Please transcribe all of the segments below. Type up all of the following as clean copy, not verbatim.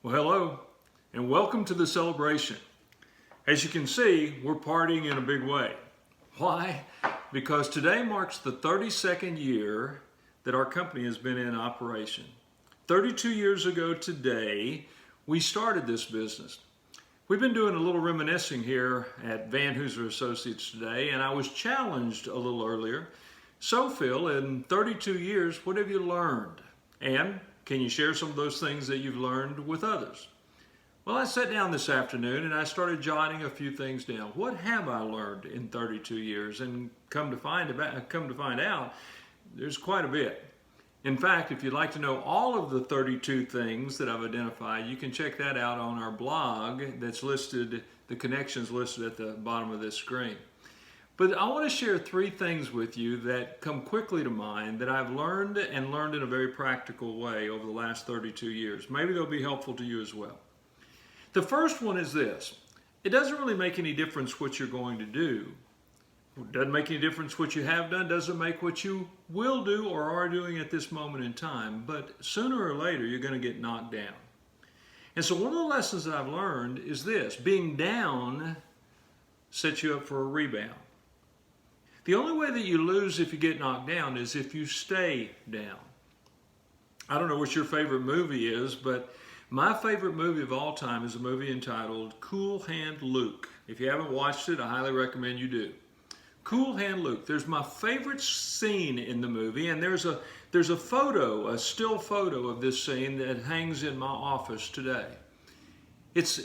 Well, hello, and welcome to the celebration. As you can see, we're partying in a big way. Why? Because today marks the 32nd year that our company has been in operation. 32 years ago today, we started this business. We've been doing a little reminiscing here at Van Hooser Associates today, and I was challenged a little earlier. So, Phil, in 32 years, what have you learned? And can you share some of those things that you've learned with others? Well, I sat down this afternoon and I started jotting a few things down. What have I learned in 32 years? And come to find out, there's quite a bit. In fact, if you'd like to know all of the 32 things that I've identified, you can check that out on our blog that's listed, the connections listed at the bottom of this screen. But I want to share three things with you that come quickly to mind that I've learned and learned in a very practical way over the last 32 years. Maybe they'll be helpful to you as well. The first one is this. It doesn't really make any difference what you're going to do. It doesn't make any difference what you have done. Doesn't make what you will do or are doing at this moment in time. But sooner or later, you're going to get knocked down. And so one of the lessons that I've learned is this. Being down sets you up for a rebound. The only way that you lose if you get knocked down is if you stay down. I don't know what your favorite movie is, but my favorite movie of all time is a movie entitled Cool Hand Luke. If you haven't watched it, I highly recommend you do. Cool Hand Luke. There's my favorite scene in the movie, and there's a photo, a still photo of this scene that hangs in my office today. It's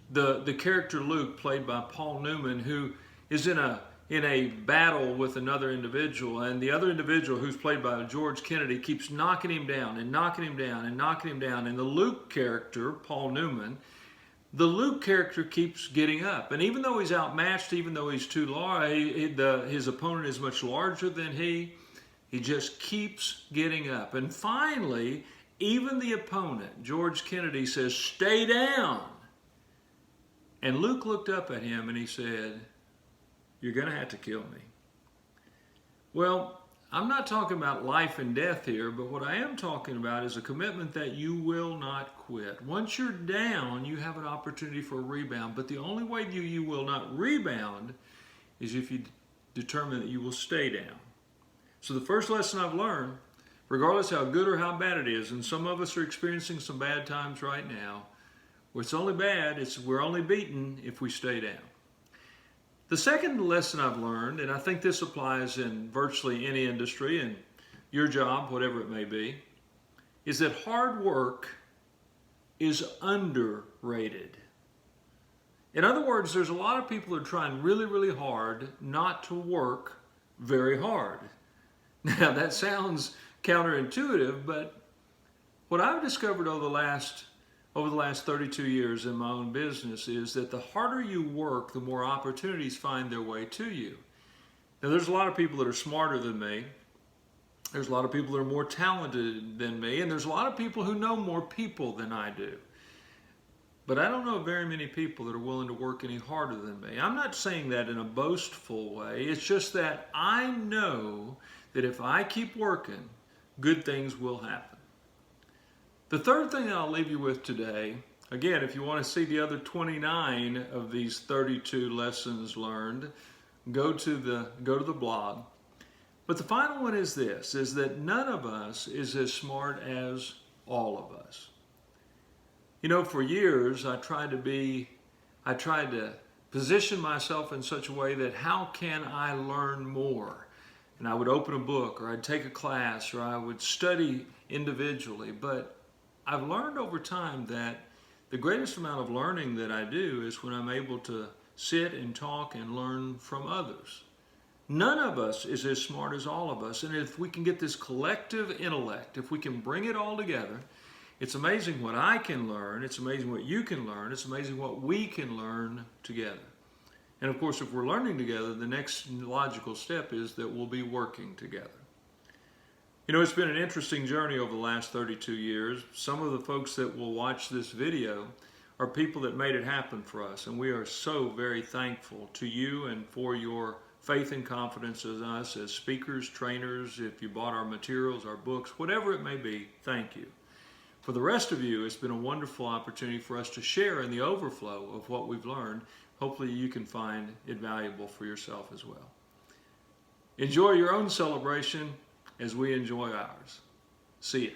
the character Luke, played by Paul Newman, who is in a battle with another individual, and the other individual, who's played by George Kennedy, keeps knocking him down and knocking him down and knocking him down. And the Luke character, Paul Newman, the Luke character keeps getting up. And even though he's outmatched, even though he's too large, his opponent is much larger than he just keeps getting up. And finally, even the opponent, George Kennedy, says, "Stay down." And Luke looked up at him and he said, "You're going to have to kill me." Well, I'm not talking about life and death here, but what I am talking about is a commitment that you will not quit. Once you're down, you have an opportunity for a rebound, but the only way you will not rebound is if you determine that you will stay down. So the first lesson I've learned, regardless how good or how bad it is, and some of us are experiencing some bad times right now, where it's only bad, we're only beaten if we stay down. The second lesson I've learned, and I think this applies in virtually any industry and your job, whatever it may be, is that hard work is underrated. In other words, there's a lot of people who are trying really, really hard not to work very hard. Now, that sounds counterintuitive, but what I've discovered over the last 32 years in my own business is that the harder you work, the more opportunities find their way to you. Now, there's a lot of people that are smarter than me. There's a lot of people that are more talented than me. And there's a lot of people who know more people than I do. But I don't know very many people that are willing to work any harder than me. I'm not saying that in a boastful way. It's just that I know that if I keep working, good things will happen. The third thing that I'll leave you with today, again, if you want to see the other 29 of these 32 lessons learned, go to the blog. But the final one is this, is that none of us is as smart as all of us. You know, for years, I tried to position myself in such a way that how can I learn more? And I would open a book, or I'd take a class, or I would study individually. But I've learned over time that the greatest amount of learning that I do is when I'm able to sit and talk and learn from others. None of us is as smart as all of us. And if we can get this collective intellect, if we can bring it all together, it's amazing what I can learn. It's amazing what you can learn. It's amazing what we can learn together. And of course, if we're learning together, the next logical step is that we'll be working together. You know, it's been an interesting journey over the last 32 years. Some of the folks that will watch this video are people that made it happen for us, and we are so very thankful to you and for your faith and confidence in us as speakers, trainers. If you bought our materials, our books, whatever it may be, thank you. For the rest of you, it's been a wonderful opportunity for us to share in the overflow of what we've learned. Hopefully you can find it valuable for yourself as well. Enjoy your own celebration as we enjoy ours. See ya.